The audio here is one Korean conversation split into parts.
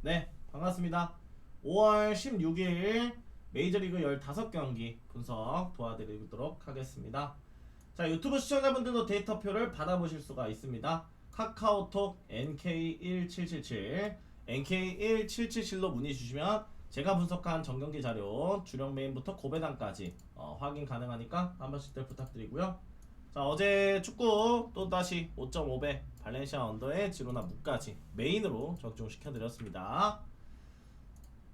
네, 반갑습니다. 5월 16일 메이저리그 15경기 분석 도와드리도록 하겠습니다. 자, 유튜브 시청자분들도 데이터표를 받아보실 수가 있습니다. 카카오톡 NK1777 NK1777로 문의 주시면 제가 분석한 정경기 자료 주력 메인부터 고배당까지 확인 가능하니까 한 번씩들 부탁드리고요. 자, 어제 축구 또다시 5.5배 발렌시아 언더의 지로나 무까지 메인으로 적중시켜드렸습니다.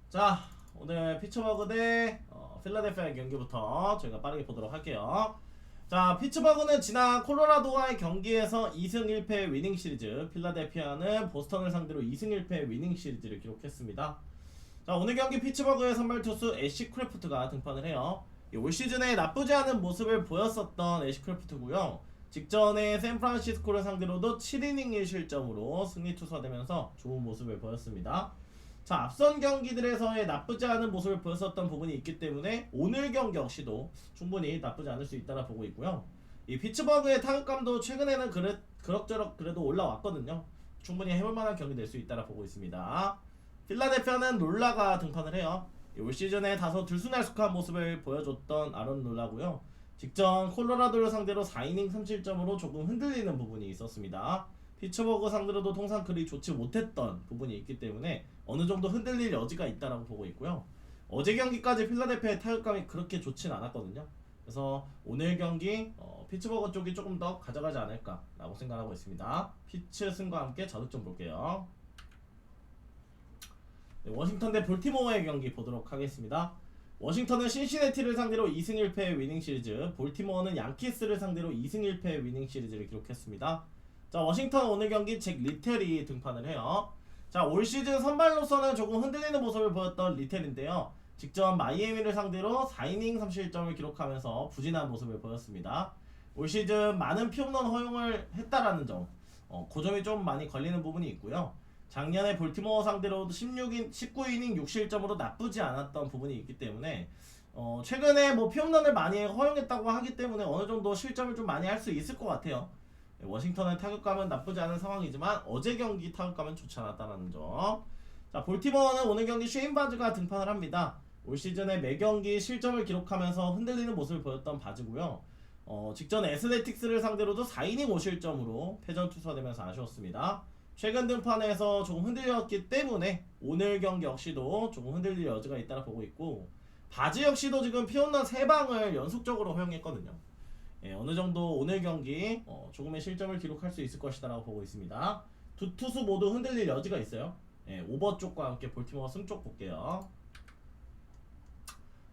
자, 오늘 피츠버그 대 필라델피아 경기부터 저희가 빠르게 보도록 할게요. 자, 피츠버그는 지난 콜로라도와의 경기에서 2승 1패 위닝 시리즈, 필라델피아는 보스턴을 상대로 2승 1패 위닝 시리즈를 기록했습니다. 자, 오늘 경기 피츠버그의 선발 투수 애쉬 크래프트가 등판을 해요. 올 시즌에 나쁘지 않은 모습을 보였었던 애쉬 크래프트고요. 직전에 샌프란시스코를 상대로도 7이닝 1실점으로 승리 투수되면서 좋은 모습을 보였습니다. 자, 앞선 경기들에서의 나쁘지 않은 모습을 보였었던 부분이 있기 때문에 오늘 경기 역시도 충분히 나쁘지 않을 수 있다라 보고 있고요. 이 피츠버그의 타격감도 최근에는 그럭저럭 그래도 올라왔거든요. 충분히 해볼만한 경기 될 수 있다라 보고 있습니다. 필라델피아는 롤라가 등판을 해요. 올 시즌에 다소 들쑥날쑥한 모습을 보여줬던 아론 롤라고요. 직전 콜로라도를 상대로 4이닝 3실점으로 조금 흔들리는 부분이 있었습니다. 피츠버그 상대로도 통상 그리 좋지 못했던 부분이 있기 때문에 어느 정도 흔들릴 여지가 있다라고 보고 있고요. 어제 경기까지 필라델피아의 타격감이 그렇게 좋진 않았거든요. 그래서 오늘 경기 피츠버그 쪽이 조금 더 가져가지 않을까라고 생각하고 있습니다. 피츠 승과 함께 자득점 볼게요. 네, 워싱턴 대 볼티모어의 경기 보도록 하겠습니다. 워싱턴은 신시내티를 상대로 2승 1패 위닝 시리즈, 볼티모어는 양키스를 상대로 2승 1패 위닝 시리즈를 기록했습니다. 자, 워싱턴 오늘 경기 잭 리텔이 등판을 해요. 자, 올 시즌 선발로서는 조금 흔들리는 모습을 보였던 리텔인데요. 직전 마이애미를 상대로 4이닝 3실점을 기록하면서 부진한 모습을 보였습니다. 올 시즌 많은 피홈런 허용을 했다라는 점, 그 점이 좀 많이 걸리는 부분이 있고요. 작년에 볼티모어 상대로도 19이닝 6실점으로 나쁘지 않았던 부분이 있기 때문에 최근에 뭐 피홈런을 많이 허용했다고 하기 때문에 어느 정도 실점을 좀 많이 할 수 있을 것 같아요. 워싱턴의 타격감은 나쁘지 않은 상황이지만 어제 경기 타격감은 좋지 않았다는 점. 자, 볼티모어는 오늘 경기 쉐인 바즈가 등판을 합니다. 올 시즌에 매 경기 실점을 기록하면서 흔들리는 모습을 보였던 바즈고요. 직전 애슬레틱스를 상대로도 4이닝 5실점으로 패전 투수되면서 아쉬웠습니다. 최근 등판에서 조금 흔들렸기 때문에 오늘 경기 역시도 조금 흔들릴 여지가 있다고 보고 있고, 바즈 역시도 지금 피홈런 3방을 연속적으로 허용했거든요. 예, 어느 정도 오늘 경기 조금의 실점을 기록할 수 있을 것이다 라고 보고 있습니다. 두 투수 모두 흔들릴 여지가 있어요. 예, 오버 쪽과 함께 볼티모어 승 쪽 볼게요.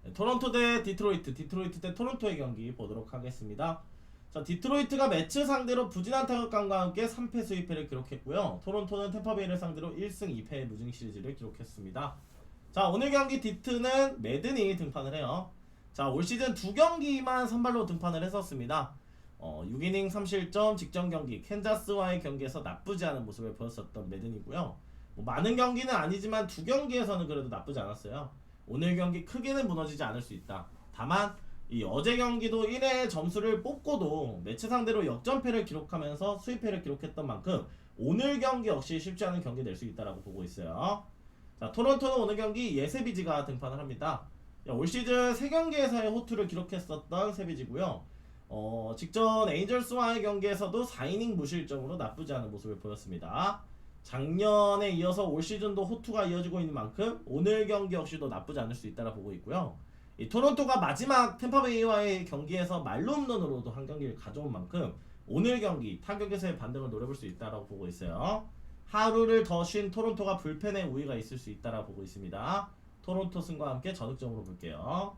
네, 토론토 대 디트로이트 대 토론토의 경기 보도록 하겠습니다. 자, 디트로이트가 매츠 상대로 부진한 타격감과 함께 3패 수입패를 기록했고요. 토론토는 템파베이를 상대로 1승 2패 무승 시리즈를 기록했습니다. 자, 오늘 경기 디트는 매든이 등판을 해요. 자, 올 시즌 2경기만 선발로 등판을 했었습니다. 6이닝 3실점, 직전 경기 캔자스와의 경기에서 나쁘지 않은 모습을 보였었던 매든이고요. 뭐 많은 경기는 아니지만 2경기에서는 그래도 나쁘지 않았어요. 오늘 경기 크게는 무너지지 않을 수 있다. 다만 이 어제 경기도 1회 점수를 뽑고도 매치 상대로 역전패를 기록하면서 수입패를 기록했던 만큼 오늘 경기 역시 쉽지 않은 경기 낼 수 있다라고 보고 있어요. 자, 토론토는 오늘 경기 예세비지가 등판을 합니다. 올 시즌 3경기에서의 호투를 기록했었던 세비지고요. 직전 에인절스와의 경기에서도 4이닝 무실점으로 나쁘지 않은 모습을 보였습니다. 작년에 이어서 올 시즌도 호투가 이어지고 있는 만큼 오늘 경기 역시도 나쁘지 않을 수 있다라 보고 있고요. 이 토론토가 마지막 템파베이와의 경기에서 말로 홈런으로도 한 경기를 가져온 만큼 오늘 경기 타격에서의 반등을 노려볼 수 있다라고 보고 있어요. 하루를 더 쉰 토론토가 불펜에 우위가 있을 수 있다라고 보고 있습니다. 토론토 승과 함께 저득점으로 볼게요.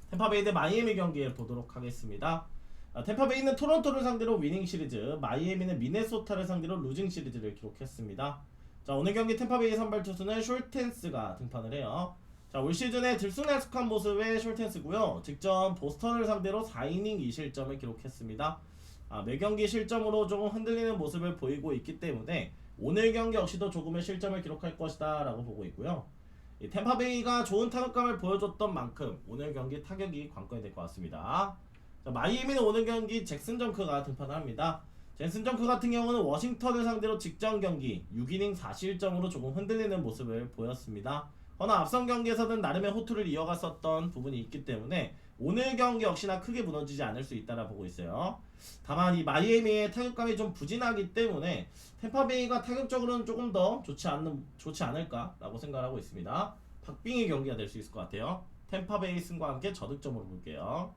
템파베이 대 마이애미 경기를 보도록 하겠습니다. 템파베이는 토론토를 상대로 위닝 시리즈, 마이애미는 미네소타를 상대로 루징 시리즈를 기록했습니다. 자, 오늘 경기 템파베이 선발 투수는 숄텐스가 등판을 해요. 자, 올 시즌에 들쑥날쑥한 모습의 숄텐스고요. 직전 보스턴을 상대로 4이닝 2실점을 기록했습니다. 매 경기 실점으로 조금 흔들리는 모습을 보이고 있기 때문에 오늘 경기 역시도 조금의 실점을 기록할 것이다 라고 보고 있고요. 이 템파베이가 좋은 타격감을 보여줬던 만큼 오늘 경기 타격이 관건이 될 것 같습니다. 자, 마이애미는 오늘 경기 잭슨 정크가 등판을 합니다. 젠슨 정크 같은 경우는 워싱턴을 상대로 직전 경기 6이닝 4실점으로 조금 흔들리는 모습을 보였습니다. 허나 앞선 경기에서는 나름의 호투를 이어갔었던 부분이 있기 때문에 오늘 경기 역시나 크게 무너지지 않을 수 있다라 보고 있어요. 다만 이 마이애미의 타격감이 좀 부진하기 때문에 템파베이가 타격적으로는 조금 더 좋지 않을까라고 생각하고 있습니다. 박빙의 경기가 될 수 있을 것 같아요. 템파베이 승과 함께 저득점으로 볼게요.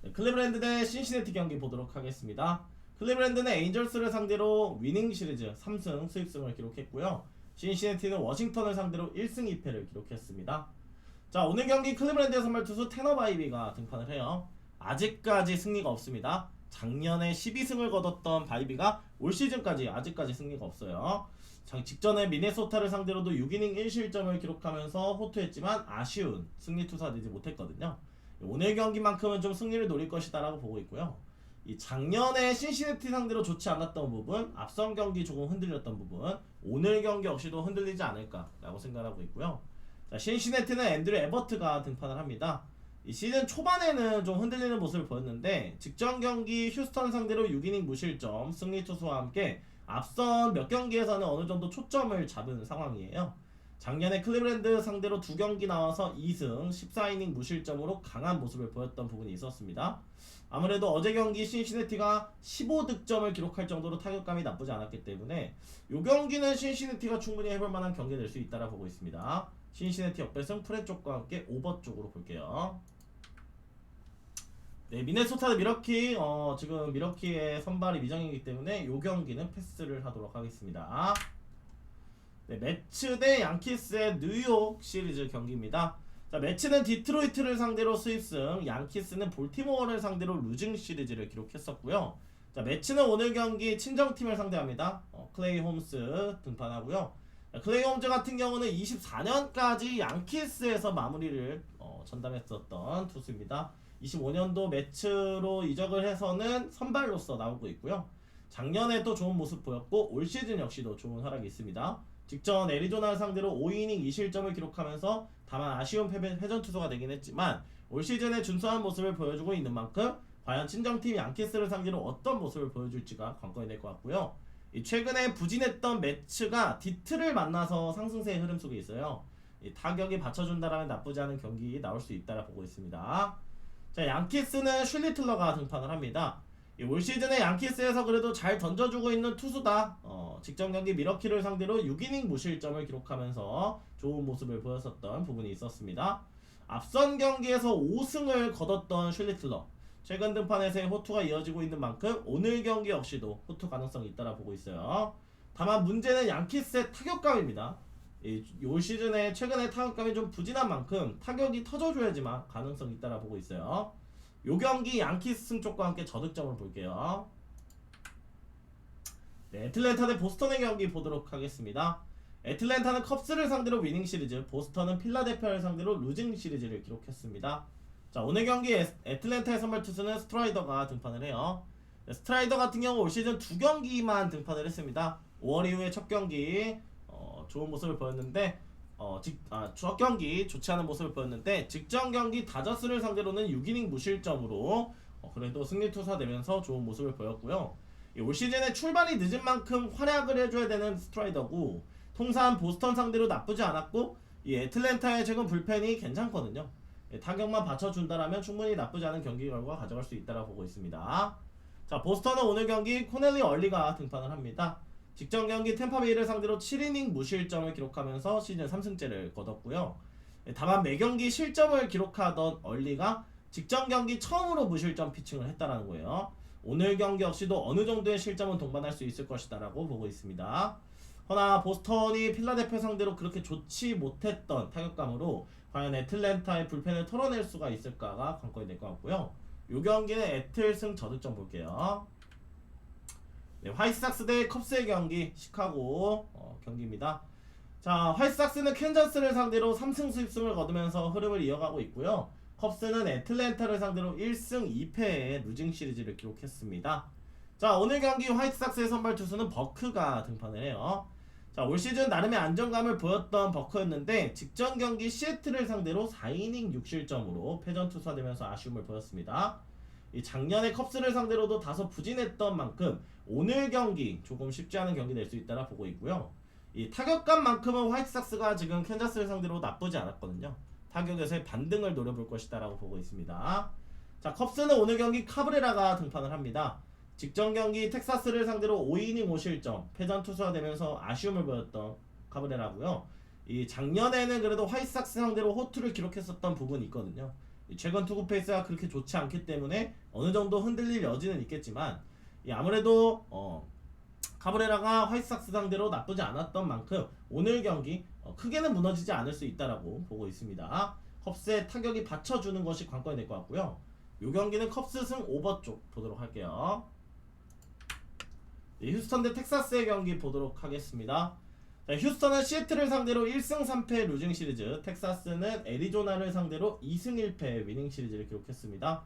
네, 클리브랜드 대 신시내티 경기 보도록 하겠습니다. 클리브랜드는 에인절스를 상대로 위닝 시리즈 3승 수입승을 기록했고요. 신시내티는 워싱턴을 상대로 1승 2패를 기록했습니다. 자, 오늘 경기 클리브랜드의 선발 투수 테너 바이비가 등판을 해요. 아직까지 승리가 없습니다. 작년에 12승을 거뒀던 바이비가 올 시즌까지 아직까지 승리가 없어요. 직전에 미네소타를 상대로도 6이닝 1실점을 기록하면서 호투했지만 아쉬운 승리 투사되지 못했거든요. 오늘 경기만큼은 좀 승리를 노릴 것이다 라고 보고 있고요. 이 작년에 신시내티 상대로 좋지 않았던 부분, 앞선 경기 조금 흔들렸던 부분, 오늘 경기 역시도 흔들리지 않을까 라고 생각하고 있고요. 자, 신시내티는 앤드류 에버트가 등판을 합니다. 이 시즌 초반에는 좀 흔들리는 모습을 보였는데 직전 경기 휴스턴 상대로 6이닝 무실점 승리 투수와 함께 앞선 몇 경기에서는 어느 정도 초점을 잡은 상황이에요. 작년에 클리브랜드 상대로 2경기 나와서 2승 14이닝 무실점으로 강한 모습을 보였던 부분이 있었습니다. 아무래도 어제 경기 신시내티가 15득점을 기록할 정도로 타격감이 나쁘지 않았기 때문에 이 경기는 신시내티가 충분히 해볼 만한 경기가 될 수 있다라 보고 있습니다. 신시내티 역배승 프레 쪽과 함께 오버 쪽으로 볼게요. 네, 미네소타 대 미러키 지금 미러키의 선발이 미정이기 때문에 이 경기는 패스를 하도록 하겠습니다. 네, 매츠 대 양키스의 뉴욕 시리즈 경기입니다. 자, 매츠는 디트로이트를 상대로 수입승, 양키스는 볼티모어를 상대로 루징 시리즈를 기록했었고요. 자, 매츠는 오늘 경기 친정팀을 상대합니다. 클레이 홈스 등판하고요. 자, 클레이 홈즈 같은 경우는 24년까지 양키스에서 마무리를 전담했었던 투수입니다. 25년도 매츠로 이적을 해서는 선발로서 나오고 있고요. 작년에 또 좋은 모습 보였고 올 시즌 역시도 좋은 활약이 있습니다. 직전 애리조나를 상대로 5이닝 2실점을 기록하면서 다만 아쉬운 회전 투수가 되긴 했지만 올 시즌에 준수한 모습을 보여주고 있는 만큼 과연 친정팀 양키스를 상대로 어떤 모습을 보여줄지가 관건이 될 것 같고요. 최근에 부진했던 매츠가 디트를 만나서 상승세의 흐름 속에 있어요. 타격이 받쳐준다라면 나쁘지 않은 경기 나올 수 있다라 보고 있습니다. 자, 양키스는 슐리틀러가 등판을 합니다. 올 시즌에 양키스에서 그래도 잘 던져주고 있는 투수다. 직전 경기 미러키를 상대로 6이닝 무실점을 기록하면서 좋은 모습을 보였었던 부분이 있었습니다. 앞선 경기에서 5승을 거뒀던 슐리틀러. 최근 등판에서의 호투가 이어지고 있는 만큼 오늘 경기 역시도 호투 가능성이 있다라 보고 있어요. 다만 문제는 양키스의 타격감입니다. 올 시즌에 최근에 타격감이 좀 부진한 만큼 타격이 터져줘야지만 가능성이 있다라 보고 있어요. 요 경기 양키스 승쪽과 함께 저득점을 볼게요. 네, 애틀랜타 대 보스턴의 경기 보도록 하겠습니다. 애틀랜타는 컵스를 상대로 위닝 시리즈, 보스턴은 필라델피아를 상대로 루징 시리즈를 기록했습니다. 자, 오늘 경기 애틀랜타의 선발 투수는 스트라이더가 등판을 해요. 네, 스트라이더 같은 경우 올 시즌 2경기만 등판을 했습니다. 5월 이후에 첫 경기 좋은 모습을 보였는데 첫 경기 좋지 않은 모습을 보였는데 직전 경기 다저스를 상대로는 6이닝 무실점으로 그래도 승리 투사되면서 좋은 모습을 보였고요. 올 시즌에 출발이 늦은 만큼 활약을 해줘야 되는 스트라이더고 통산 보스턴 상대로 나쁘지 않았고 이 애틀랜타의 최근 불펜이 괜찮거든요. 타격만 받쳐준다라면 충분히 나쁘지 않은 경기 결과 가져갈 수 있다고 보고 있습니다. 자, 보스턴은 오늘 경기 코넬리 얼리가 등판을 합니다. 직전 경기 템파베이를 상대로 7이닝 무실점을 기록하면서 시즌 3승째를 거뒀고요. 다만 매경기 실점을 기록하던 얼리가 직전 경기 처음으로 무실점 피칭을 했다라는 거예요. 오늘 경기 역시도 어느 정도의 실점은 동반할 수 있을 것이다라고 보고 있습니다. 허나 보스턴이 필라델피아 상대로 그렇게 좋지 못했던 타격감으로 과연 애틀랜타의 불펜을 털어낼 수가 있을까가 관건이 될 것 같고요. 이 경기는 애틀승 저득점 볼게요. 네, 화이트삭스 대 컵스의 경기, 시카고 경기입니다. 자, 화이트삭스는 캔자스를 상대로 3승 수입승을 거두면서 흐름을 이어가고 있고요. 컵스는 애틀랜타를 상대로 1승 2패의 루징 시리즈를 기록했습니다. 자, 오늘 경기 화이트삭스의 선발 투수는 버크가 등판을 해요. 자, 올 시즌 나름의 안정감을 보였던 버크였는데 직전 경기 시애틀을 상대로 4이닝 6실점으로 패전 투사되면서 아쉬움을 보였습니다. 이 작년에 컵스를 상대로도 다소 부진했던 만큼 오늘 경기 조금 쉽지 않은 경기 될 수 있다라 보고 있고요. 이 타격감만큼은 화이트삭스가 지금 캔자스를 상대로 나쁘지 않았거든요. 타격에서의 반등을 노려볼 것이다라고 보고 있습니다. 자, 컵스는 오늘 경기 카브레라가 등판을 합니다. 직전 경기 텍사스를 상대로 5이닝 5실점 패전 투수가 되면서 아쉬움을 보였던 카브레라고요. 이 작년에는 그래도 화이트삭스 상대로 호투를 기록했었던 부분이 있거든요. 최근 투구 페이스가 그렇게 좋지 않기 때문에 어느 정도 흔들릴 여지는 있겠지만 아무래도 카브레라가 화이트삭스 상대로 나쁘지 않았던 만큼 오늘 경기 크게는 무너지지 않을 수 있다라고 보고 있습니다. 컵스의 타격이 받쳐주는 것이 관건이 될 것 같고요. 이 경기는 컵스 승 오버 쪽 보도록 할게요. 휴스턴 대 텍사스의 경기 보도록 하겠습니다. 자, 휴스턴은 시애틀을 상대로 1승 3패 루징 시리즈, 텍사스는 애리조나를 상대로 2승 1패 위닝 시리즈를 기록했습니다.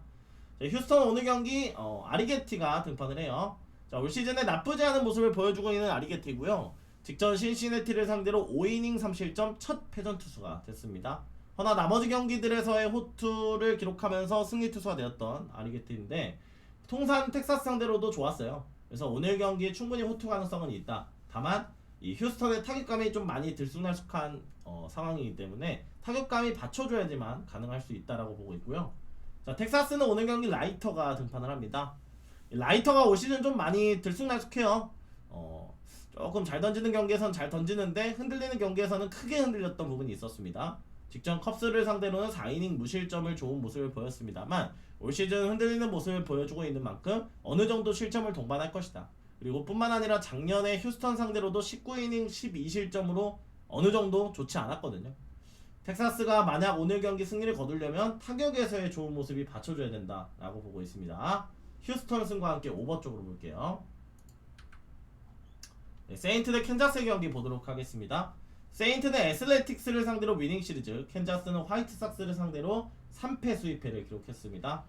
자, 휴스턴 오늘 경기 아리게티가 등판을 해요. 자, 올 시즌에 나쁘지 않은 모습을 보여주고 있는 아리게티고요. 직전 신시내티를 상대로 5이닝 3실점 첫 패전 투수가 됐습니다. 허나 나머지 경기들에서의 호투를 기록하면서 승리 투수가 되었던 아리게티인데 통산 텍사스 상대로도 좋았어요. 그래서 오늘 경기에 충분히 호투 가능성은 있다. 다만 이 휴스턴의 타격감이 좀 많이 들쑥날쑥한 상황이기 때문에 타격감이 받쳐줘야지만 가능할 수 있다라고 보고 있고요. 자, 텍사스는 오늘 경기 라이터가 등판을 합니다. 라이터가 올 시즌 좀 많이 들쑥날쑥해요. 조금 잘 던지는 경기에선 잘 던지는데 흔들리는 경기에서는 크게 흔들렸던 부분이 있었습니다. 직전 컵스를 상대로는 4이닝 무실점을 좋은 모습을 보였습니다만 올 시즌 흔들리는 모습을 보여주고 있는 만큼 어느 정도 실점을 동반할 것이다. 그리고 뿐만 아니라 작년에 휴스턴 상대로도 19이닝 12실점으로 어느 정도 좋지 않았거든요. 텍사스가 만약 오늘 경기 승리를 거두려면 타격에서의 좋은 모습이 받쳐줘야 된다라고 보고 있습니다. 휴스턴 승과 함께 오버 쪽으로 볼게요. 네, 세인트 대 캔자스의 경기 보도록 하겠습니다. 세인트는 애슬레틱스를 상대로 위닝 시리즈, 캔자스는 화이트삭스를 상대로 3패 수입패를 기록했습니다.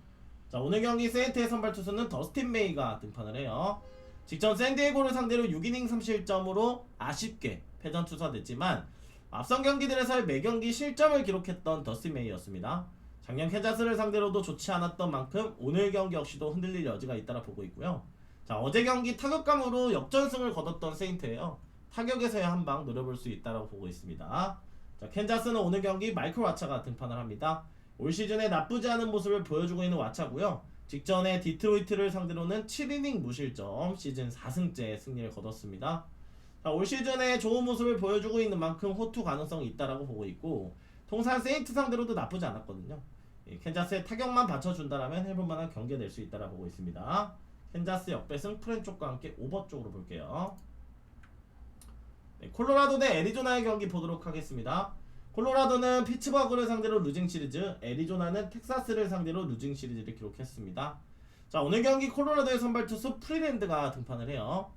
자, 오늘 경기 세인트의 선발 투수는 더스틴 메이가 등판을 해요. 직전 샌디에고를 상대로 6이닝 3실점으로 아쉽게 패전 투수됐지만 앞선 경기들에서의 매경기 실점을 기록했던 더스틴 메이였습니다. 작년 캔자스를 상대로도 좋지 않았던 만큼 오늘 경기 역시도 흔들릴 여지가 있다라 보고 있고요. 자, 어제 경기 타격감으로 역전승을 거뒀던 세인트예요. 타격에서의 한방 노려볼 수 있다고 보고 있습니다. 자, 캔자스는 오늘 경기 마이클 와차가 등판을 합니다. 올 시즌에 나쁘지 않은 모습을 보여주고 있는 와차고요. 직전에 디트로이트를 상대로는 7이닝 무실점 시즌 4승째 승리를 거뒀습니다. 자, 올 시즌에 좋은 모습을 보여주고 있는 만큼 호투 가능성이 있다라고 보고 있고 통산 세인트 상대로도 나쁘지 않았거든요. 캔자스의 타격만 받쳐준다라면 해볼만한 경기가 될 수 있다라고 보고 있습니다. 캔자스 역배승 프렌 쪽과 함께 오버 쪽으로 볼게요. 네, 콜로라도 대 애리조나의 경기 보도록 하겠습니다. 콜로라도는 피츠버그를 상대로 루징 시리즈, 애리조나는 텍사스를 상대로 루징 시리즈를 기록했습니다. 자, 오늘 경기 콜로라도의 선발 투수 프리랜드가 등판을 해요.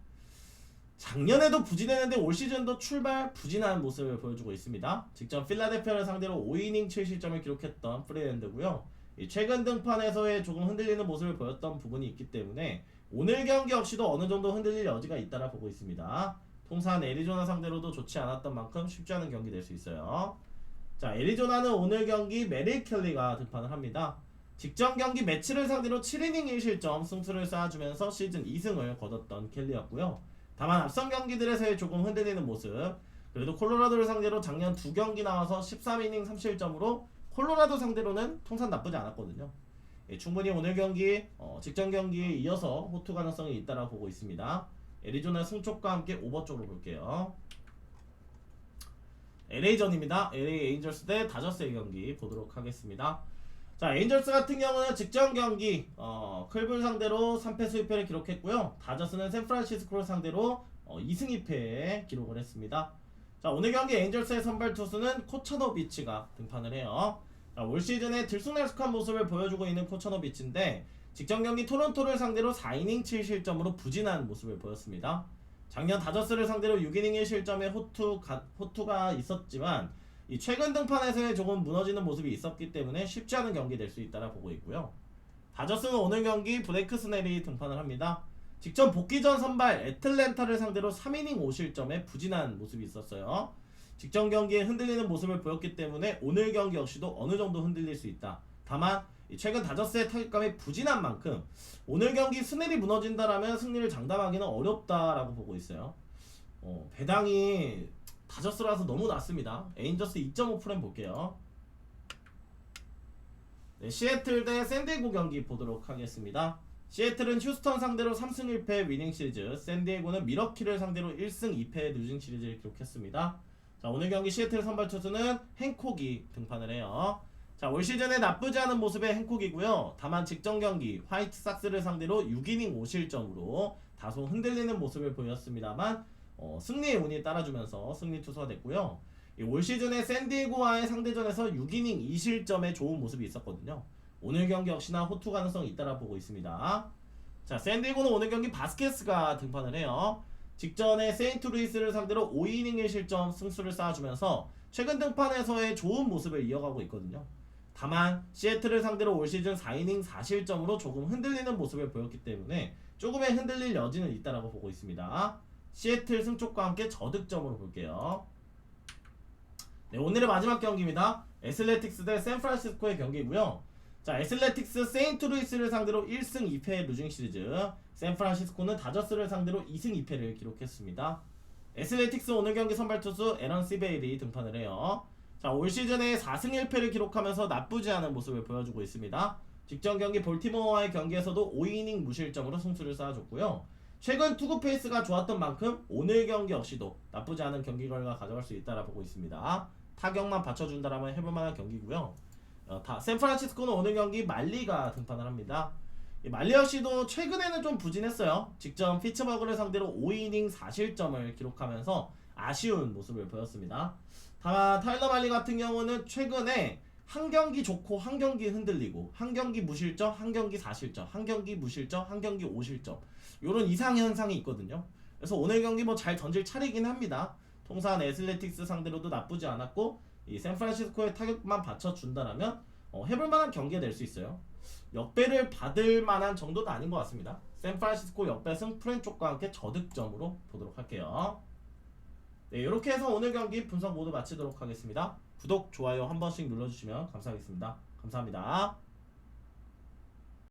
작년에도 부진했는데 올 시즌도 출발 부진한 모습을 보여주고 있습니다. 직전 필라델피아를 상대로 5이닝 7실점을 기록했던 프리랜드고요. 최근 등판에서의 조금 흔들리는 모습을 보였던 부분이 있기 때문에 오늘 경기 역시도 어느 정도 흔들릴 여지가 있다라 보고 있습니다. 통산 애리조나 상대로도 좋지 않았던 만큼 쉽지 않은 경기 될 수 있어요. 자, 애리조나는 오늘 경기 메릴 켈리가 등판을 합니다. 직전 경기 매치를 상대로 7이닝 1실점 승수를 쌓아주면서 시즌 2승을 거뒀던 켈리였고요. 다만 앞선 경기들에서의 조금 흔들리는 모습, 그래도 콜로라도를 상대로 작년 2경기 나와서 13이닝 3실점으로 콜로라도 상대로는 통산 나쁘지 않았거든요. 충분히 오늘 경기 직전 경기에 이어서 호투 가능성이 있다고 보고 있습니다. 애리조나 승쪽과 함께 오버 쪽으로 볼게요. LA전입니다. LA 에인절스 대 다저스의 경기 보도록 하겠습니다. 자, 에인절스 같은 경우는 직전 경기 클블 상대로 3패 수입패를 기록했고요. 다저스는 샌프란시스코를 상대로 2승 2패에 기록을 했습니다. 자, 오늘 경기 에인절스의 선발 투수는 코처노비치가 등판을 해요. 자, 올 시즌에 들쑥날쑥한 모습을 보여주고 있는 코처노비치인데 직전 경기 토론토를 상대로 4이닝 7실점으로 부진한 모습을 보였습니다. 작년 다저스를 상대로 6이닝 1실점의 호투가 있었지만 이 최근 등판에서의 조금 무너지는 모습이 있었기 때문에 쉽지 않은 경기 될 수 있다라 보고 있고요. 다저스는 오늘 경기 브레이크 스넬이 등판을 합니다. 직전 복귀전 선발 애틀랜타를 상대로 3이닝 5실점의 부진한 모습이 있었어요. 직전 경기에 흔들리는 모습을 보였기 때문에 오늘 경기 역시도 어느 정도 흔들릴 수 있다. 다만 이 최근 다저스의 타격감이 부진한 만큼 오늘 경기 스냅이 무너진다라면 승리를 장담하기는 어렵다라고 보고 있어요. 배당이 다저스라서 너무 낮습니다. 에인저스 2.5 프레임 볼게요. 네, 시애틀 대 샌디에고 경기 보도록 하겠습니다. 시애틀은 휴스턴 상대로 3승 1패 위닝 시리즈, 샌디에고는 미러키를 상대로 1승 2패 루징 시리즈를 기록했습니다. 자, 오늘 경기 시애틀 선발 투수는 행콕이 등판을 해요. 자, 올 시즌에 나쁘지 않은 모습의 행콕이고요. 다만 직전 경기 화이트삭스를 상대로 6이닝 5실점으로 다소 흔들리는 모습을 보였습니다만 승리의 운이 따라주면서 승리 투수가 됐고요. 올 시즌에 샌디에고와의 상대전에서 6이닝 2실점의 좋은 모습이 있었거든요. 오늘 경기 역시나 호투 가능성이 있다라 보고 있습니다. 자, 샌디에고는 오늘 경기 바스케스가 등판을 해요. 직전에 세인트루이스를 상대로 5이닝 1실점 승수를 쌓아주면서 최근 등판에서의 좋은 모습을 이어가고 있거든요. 다만 시애틀을 상대로 올 시즌 4이닝 4실점으로 조금 흔들리는 모습을 보였기 때문에 조금의 흔들릴 여지는 있다라고 보고 있습니다. 시애틀 승쪽과 함께 저득점으로 볼게요. 네, 오늘의 마지막 경기입니다. 애슬레틱스 대 샌프란시스코의 경기고요. 자, 애슬레틱스 세인트루이스를 상대로 1승 2패 루징 시리즈, 샌프란시스코는 다저스를 상대로 2승 2패를 기록했습니다. 애슬레틱스 오늘 경기 선발 투수 에런 시베일이 등판을 해요. 자, 올 시즌에 4승 1패를 기록하면서 나쁘지 않은 모습을 보여주고 있습니다. 직전 경기 볼티모어와의 경기에서도 5이닝 무실점으로 승수를 쌓아줬고요. 최근 투구 페이스가 좋았던 만큼 오늘 경기 역시도 나쁘지 않은 경기 결과 가져갈 수 있다라 보고 있습니다. 타격만 받쳐준다라면 해볼만한 경기고요. 샌프란시스코는 오늘 경기 말리가 등판을 합니다. 말리 역시도 최근에는 좀 부진했어요. 직전 피츠버그를 상대로 5이닝 4실점을 기록하면서 아쉬운 모습을 보였습니다. 다만 타일러 말리 같은 경우는 최근에 한 경기 좋고 한 경기 흔들리고, 한 경기 무실점, 한 경기 4실점, 한 경기 무실점, 한 경기 5실점, 요런 이상 현상이 있거든요. 그래서 오늘 경기 뭐 잘 던질 차례긴 합니다. 통산 애슬레틱스 상대로도 나쁘지 않았고, 이 샌프란시스코의 타격만 받쳐준다라면 해볼만한 경기가 될 수 있어요. 역배를 받을 만한 정도는 아닌 것 같습니다. 샌프란시스코 역배승 프렌 쪽과 함께 저득점으로 보도록 할게요. 네, 이렇게 해서 오늘 경기 분석 모두 마치도록 하겠습니다. 구독, 좋아요 한 번씩 눌러주시면 감사하겠습니다. 감사합니다.